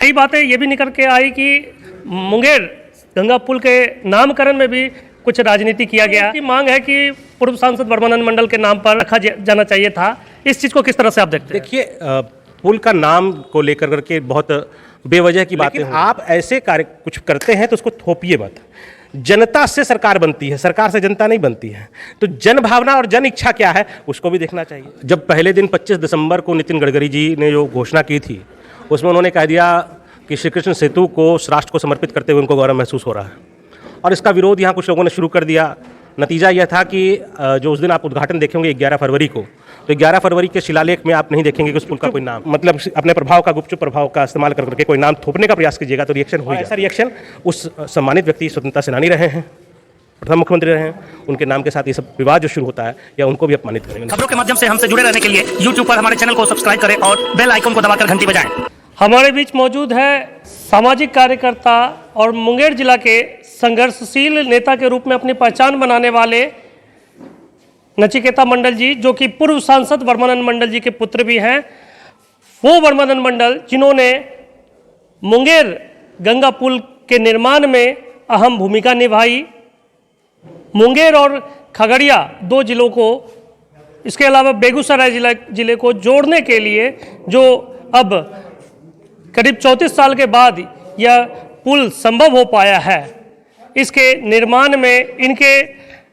कई बातें ये भी निकल के आई कि मुंगेर गंगा पुल के नामकरण में भी कुछ राजनीति किया गया की मांग है कि पूर्व सांसद वर्मानंद मंडल के नाम पर रखा जाना चाहिए था। इस चीज को किस तरह से आप देखते हैं? देखिए, पुल का नाम को लेकर करके बहुत बेवजह की बातें, आप ऐसे कार्य कुछ करते हैं तो उसको थोपिए मत। जनता से सरकार बनती है, सरकार से जनता नहीं बनती है। तो जन भावना और जन इच्छा क्या है उसको भी देखना चाहिए। जब पहले दिन 25 दिसंबर को नितिन गडकरी जी ने जो घोषणा की थी उसमें उन्होंने कह दिया कि श्री कृष्ण सेतु को राष्ट्र को समर्पित करते हुए उनको गौरव महसूस हो रहा है, और इसका विरोध यहाँ कुछ लोगों ने शुरू कर दिया। नतीजा यह था कि जो उस दिन आप उद्घाटन देखेंगे 11 फरवरी को, तो 11 फरवरी के शिलालेख में आप नहीं देखेंगे कि उस पुल का कोई नाम, मतलब अपने प्रभाव का, गुपचुप प्रभाव का इस्तेमाल करके कोई नाम थोपने का प्रयास कीजिएगा तो रिएक्शन होगा। ऐसा रिएक्शन उस सम्मानित व्यक्ति, स्वतंत्रता सेनानी रहे हैं, प्रथम मुख्यमंत्री रहे हैं, उनके नाम के साथ ये सब विवाद जो शुरू होता है या उनको भी अपमानित करेंगे। खबरों के माध्यम से हमसे जुड़े रहने के लिए YouTube पर हमारे चैनल को सब्सक्राइब करें और बेल आइकन को दबाकर घंटी बजाएं। हमारे बीच मौजूद है सामाजिक कार्यकर्ता और मुंगेर जिला के संघर्षशील नेता के रूप में अपनी पहचान बनाने वाले नचिकेता मंडल जी, जो कि पूर्व सांसद वर्मानंद मंडल जी के पुत्र भी हैं। वो वर्मानंद मंडल जिन्होंने मुंगेर गंगा पुल के निर्माण में अहम भूमिका निभाई। मुंगेर और खगड़िया दो जिलों को, इसके अलावा बेगूसराय जिले को जोड़ने के लिए जो अब करीब 34 साल के बाद यह पुल संभव हो पाया है, इसके निर्माण में, इनके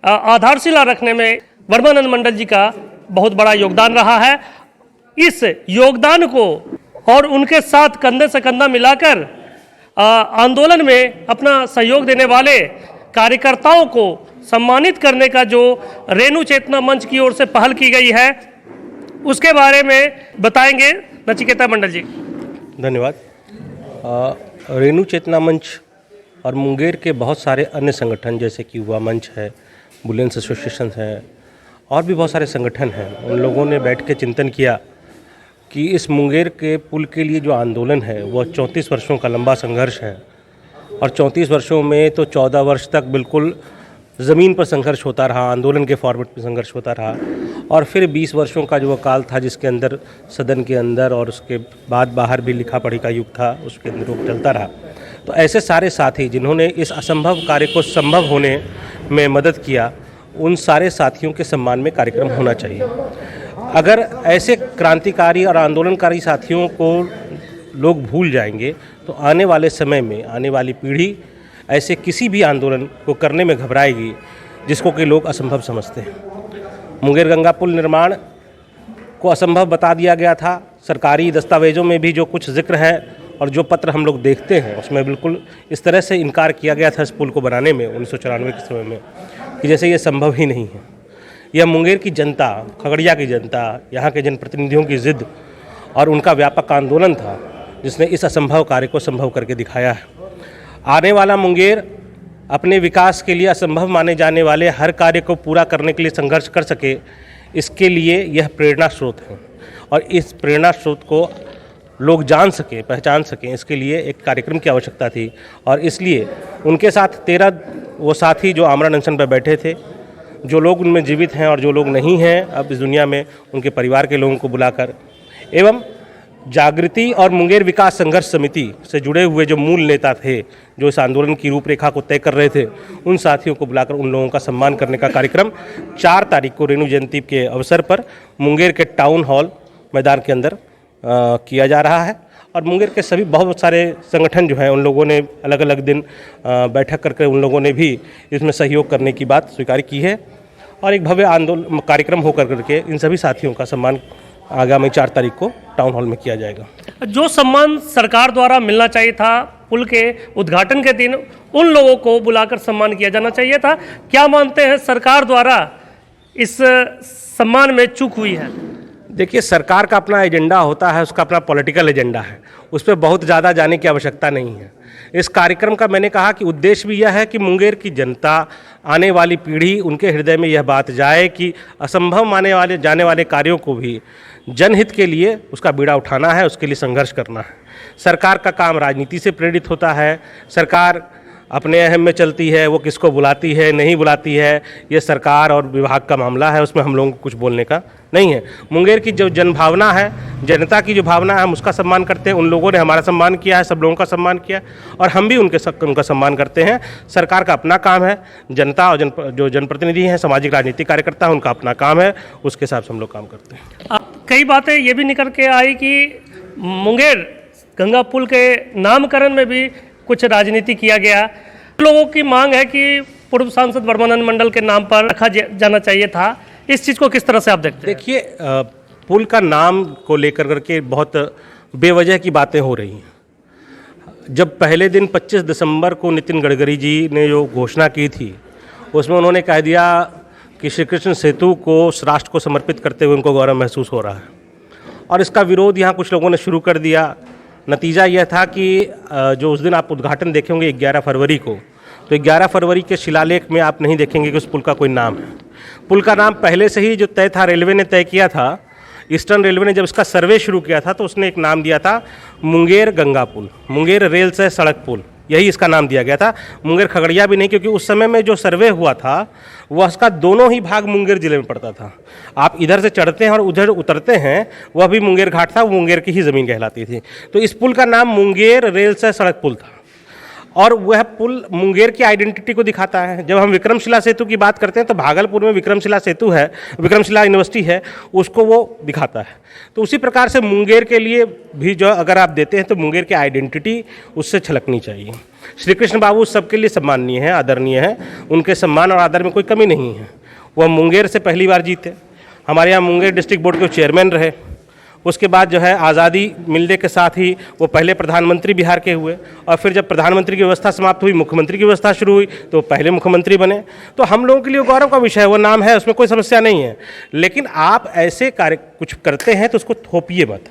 आधारशिला रखने में वर्मानंद मंडल जी का बहुत बड़ा योगदान रहा है। इस योगदान को और उनके साथ कंधे से कंधा मिलाकर आंदोलन में अपना सहयोग देने वाले कार्यकर्ताओं को सम्मानित करने का जो रेणु चेतना मंच की ओर से पहल की गई है उसके बारे में बताएंगे नचिकेता मंडल जी। धन्यवाद। रेणु चेतना मंच और मुंगेर के बहुत सारे अन्य संगठन जैसे कि युवा मंच है, बुलेंस एसोसिएशन है और भी बहुत सारे संगठन हैं, उन लोगों ने बैठ के चिंतन किया कि इस मुंगेर के पुल के लिए जो आंदोलन है वह 34 वर्षों का लंबा संघर्ष है, और 34 वर्षों में तो 14 वर्ष तक बिल्कुल ज़मीन पर संघर्ष होता रहा, आंदोलन के फॉर्मेट में संघर्ष होता रहा, और फिर 20 वर्षों का जो वो काल था जिसके अंदर सदन के अंदर और उसके बाद बाहर भी लिखा पढ़ी का युग था, उसके अंदर वो चलता रहा। तो ऐसे सारे साथी जिन्होंने इस असंभव कार्य को संभव होने में मदद किया, उन सारे साथियों के सम्मान में कार्यक्रम होना चाहिए। अगर ऐसे क्रांतिकारी और आंदोलनकारी साथियों को लोग भूल जाएंगे तो आने वाले समय में आने वाली पीढ़ी ऐसे किसी भी आंदोलन को करने में घबराएगी जिसको कि लोग असंभव समझते हैं। मुंगेर गंगा पुल निर्माण को असंभव बता दिया गया था। सरकारी दस्तावेज़ों में भी जो कुछ जिक्र है और जो पत्र हम लोग देखते हैं उसमें बिल्कुल इस तरह से इनकार किया गया था इस पुल को बनाने में 1994 के समय में कि जैसे ये संभव ही नहीं है। यह मुंगेर की जनता, खगड़िया की जनता, यहाँ के जनप्रतिनिधियों की ज़िद और उनका व्यापक आंदोलन था जिसने इस असंभव कार्य को संभव करके दिखाया है। आने वाला मुंगेर अपने विकास के लिए असंभव माने जाने वाले हर कार्य को पूरा करने के लिए संघर्ष कर सके, इसके लिए यह प्रेरणा स्रोत है, और इस प्रेरणा स्रोत को लोग जान सकें, पहचान सकें, इसके लिए एक कार्यक्रम की आवश्यकता थी। और इसलिए उनके साथ 13 वो साथी जो आमरण अनशन पर बैठे थे, जो लोग उनमें जीवित हैं और जो लोग नहीं हैं अब इस दुनिया में, उनके परिवार के लोगों को बुलाकर, एवं जागृति और मुंगेर विकास संघर्ष समिति से जुड़े हुए जो मूल नेता थे जो इस आंदोलन की रूपरेखा को तय कर रहे थे, उन साथियों को बुलाकर उन लोगों का सम्मान करने का कार्यक्रम 4 तारीख को रेणु जयंती के अवसर पर मुंगेर के टाउन हॉल मैदान के अंदर किया जा रहा है। और मुंगेर के सभी बहुत सारे संगठन जो हैं उन लोगों ने अलग अलग दिन बैठक करके उन लोगों ने भी इसमें सहयोग करने की बात स्वीकार की है, और एक भव्य आंदोलन कार्यक्रम होकर करके इन सभी साथियों का सम्मान आगामी 4 तारीख को टाउन हॉल में किया जाएगा। जो सम्मान सरकार द्वारा मिलना चाहिए था पुल के उद्घाटन के दिन, उन लोगों को बुलाकर सम्मान किया जाना चाहिए था। क्या मानते हैं सरकार द्वारा इस सम्मान में चूक हुई है? देखिए, सरकार का अपना एजेंडा होता है, उसका अपना पॉलिटिकल एजेंडा है, उस पर बहुत ज़्यादा जाने की आवश्यकता नहीं है। इस कार्यक्रम का मैंने कहा कि उद्देश्य भी यह है कि मुंगेर की जनता, आने वाली पीढ़ी, उनके हृदय में यह बात जाए कि असंभव माने जाने वाले कार्यों को भी जनहित के लिए उसका बीड़ा उठाना है, उसके लिए संघर्ष करना है। सरकार का काम राजनीति से प्रेरित होता है। सरकार अपने अहम में चलती है, वो किसको बुलाती है नहीं बुलाती है, ये सरकार और विभाग का मामला है, उसमें हम लोगों को कुछ बोलने का नहीं है। मुंगेर की जो जनभावना है, जनता की जो भावना है, हम उसका सम्मान करते हैं। उन लोगों ने हमारा सम्मान किया है, सब लोगों का सम्मान किया है और हम भी उनका सम्मान करते हैं। सरकार का अपना काम है, जनता और जो जनप्रतिनिधि हैं, सामाजिक राजनीतिक कार्यकर्ता हैं, उनका अपना काम है, उसके हिसाब से हम लोग काम करते हैं। कई बातें ये भी निकल के आई कि मुंगेर गंगा पुल के नामकरण में भी कुछ राजनीति किया गया। लोगों की मांग है कि पूर्व सांसद वर्मानंद मंडल के नाम पर रखा जाना चाहिए था। इस चीज़ को किस तरह से आप देखते हैं? देखिए, पुल का नाम को लेकर करके बहुत बेवजह की बातें हो रही हैं। जब पहले दिन 25 दिसंबर को नितिन गडकरी जी ने जो घोषणा की थी, उसमें उन्होंने कह दिया कि श्री कृष्ण सेतु को राष्ट्र को समर्पित करते हुए उनको गौरव महसूस हो रहा है और इसका विरोध यहाँ कुछ लोगों ने शुरू कर दिया। नतीजा यह था कि जो उस दिन आप उद्घाटन देखेंगे 11 फरवरी को, तो 11 फरवरी के शिलालेख में आप नहीं देखेंगे कि उस पुल का कोई नाम है। पुल का नाम पहले से ही जो तय था, रेलवे ने तय किया था। ईस्टर्न रेलवे ने जब इसका सर्वे शुरू किया था तो उसने एक नाम दिया था मुंगेर गंगा पुल, मुंगेर रेल से सड़क पुल, यही इसका नाम दिया गया था। मुंगेर खगड़िया भी नहीं, क्योंकि उस समय में जो सर्वे हुआ था वह उसका दोनों ही भाग मुंगेर जिले में पड़ता था। आप इधर से चढ़ते हैं और उधर उतरते हैं, वह भी मुंगेर घाट था, वो मुंगेर की ही ज़मीन कहलाती थी। तो इस पुल का नाम मुंगेर रेल से सड़क पुल था और वह पुल मुंगेर की आइडेंटिटी को दिखाता है। जब हम विक्रमशिला सेतु की बात करते हैं तो भागलपुर में विक्रमशिला सेतु है, विक्रमशिला यूनिवर्सिटी है, उसको वो दिखाता है। तो उसी प्रकार से मुंगेर के लिए भी जो अगर आप देते हैं तो मुंगेर की आइडेंटिटी उससे छलकनी चाहिए। श्री कृष्ण बाबू सबके लिए सम्माननीय है, आदरणीय है, उनके सम्मान और आदर में कोई कमी नहीं है। वह मुंगेर से पहली बार जीते, हमारे यहाँ मुंगेर डिस्ट्रिक्ट बोर्ड के चेयरमैन रहे। उसके बाद जो है आज़ादी मिलने के साथ ही वो पहले प्रधानमंत्री बिहार के हुए और फिर जब प्रधानमंत्री की व्यवस्था समाप्त हुई, मुख्यमंत्री की व्यवस्था शुरू हुई, तो पहले मुख्यमंत्री बने। तो हम लोगों के लिए गौरव का विषय है, वो नाम है, उसमें कोई समस्या नहीं है। लेकिन आप ऐसे कार्य कुछ करते हैं तो उसको थोपिए मत।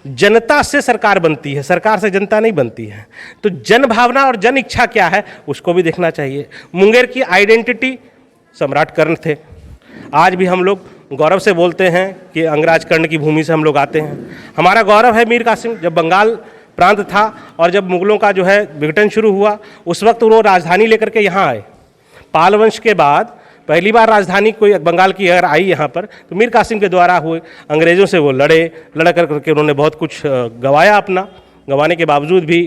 जनता से सरकार बनती है, सरकार से जनता नहीं बनती है। तो जन भावना और जन इच्छा क्या है उसको भी देखना चाहिए। मुंगेर की आइडेंटिटी सम्राट कर्ण थे। आज भी हम लोग गौरव से बोलते हैं कि अंगराज कर्ण की भूमि से हम लोग आते हैं। हमारा गौरव है मीर कासिम, जब बंगाल प्रांत था और जब मुगलों का जो है विघटन शुरू हुआ, उस वक्त वो राजधानी लेकर के यहाँ आए। पाल वंश के बाद पहली बार राजधानी कोई बंगाल की अगर आई यहाँ पर तो मीर कासिम के द्वारा हुए। अंग्रेज़ों से वो लड़ करके उन्होंने बहुत कुछ गंवाया, अपना गंवाने के बावजूद भी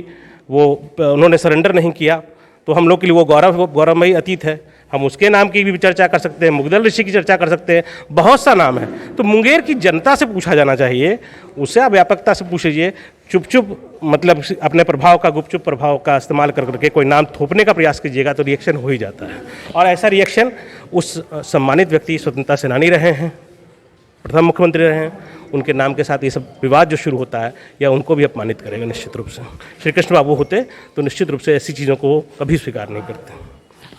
वो उन्होंने सरेंडर नहीं किया। तो हम लोग के लिए वो गौरवमयी अतीत है। हम उसके नाम की भी चर्चा कर सकते हैं, मुगदल ऋषि की चर्चा कर सकते हैं, बहुत सा नाम है। तो मुंगेर की जनता से पूछा जाना चाहिए, उससे आप व्यापकता से पूछिए। चुप मतलब अपने प्रभाव का, गुपचुप प्रभाव का इस्तेमाल करके कोई नाम थोपने का प्रयास कीजिएगा तो रिएक्शन हो ही जाता है। और ऐसा रिएक्शन उस सम्मानित व्यक्ति, स्वतंत्रता सेनानी रहे हैं, प्रथम मुख्यमंत्री रहे हैं, उनके नाम के साथ ये सब विवाद जो शुरू होता है या उनको भी अपमानित करेगा निश्चित रूप से। श्री कृष्ण बाबू होते तो निश्चित रूप से ऐसी चीज़ों को कभी स्वीकार नहीं करते।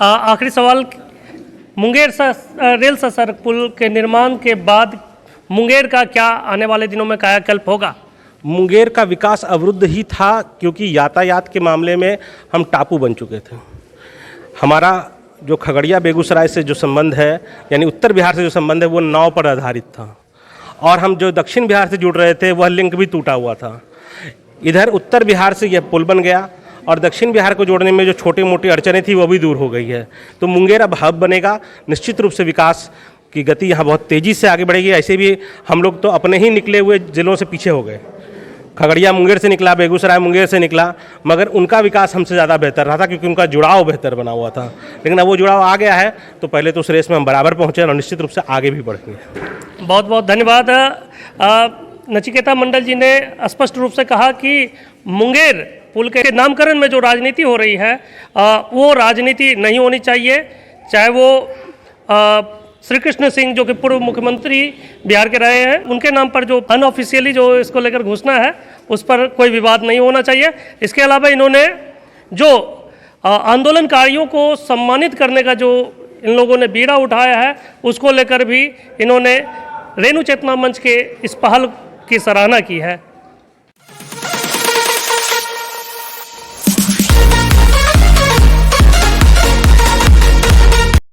आखिरी सवाल, मुंगेर रेल से सड़क पुल के निर्माण के बाद मुंगेर का क्या आने वाले दिनों में कायाकल्प होगा? मुंगेर का विकास अवरुद्ध ही था, क्योंकि यातायात के मामले में हम टापू बन चुके थे। हमारा जो खगड़िया बेगूसराय से जो संबंध है, यानी उत्तर बिहार से जो संबंध है, वो नाव पर आधारित था और हम जो दक्षिण बिहार से जुड़ रहे थे वह लिंक भी टूटा हुआ था। इधर उत्तर बिहार से यह पुल बन गया और दक्षिण बिहार को जोड़ने में जो छोटी मोटी अड़चनें थी वो भी दूर हो गई है। तो मुंगेर अब हब बनेगा। निश्चित रूप से विकास की गति यहाँ बहुत तेज़ी से आगे बढ़ेगी। ऐसे भी हम लोग तो अपने ही निकले हुए ज़िलों से पीछे हो गए। खगड़िया मुंगेर से निकला, बेगूसराय मुंगेर से निकला, मगर उनका विकास हमसे ज़्यादा बेहतर रहा था क्योंकि उनका जुड़ाव बेहतर बना हुआ था। लेकिन अब वो जुड़ाव आ गया है तो पहले तो उस रेस में हम बराबर पहुँचे और निश्चित रूप से आगे भी बढ़ेंगे। बहुत बहुत धन्यवाद। नचिकेता मंडल जी ने स्पष्ट रूप से कहा कि मुंगेर पुल के नामकरण में जो राजनीति हो रही है वो राजनीति नहीं होनी चाहिए। चाहे वो श्री कृष्ण सिंह जो कि पूर्व मुख्यमंत्री बिहार के रहे हैं, उनके नाम पर जो अनऑफिशियली जो इसको लेकर घोषणा है उस पर कोई विवाद नहीं होना चाहिए। इसके अलावा इन्होंने जो आंदोलनकारियों को सम्मानित करने का जो इन लोगों ने बीड़ा उठाया है उसको लेकर भी इन्होंने रेणु चेतना मंच के इस पहल की सराहना की है।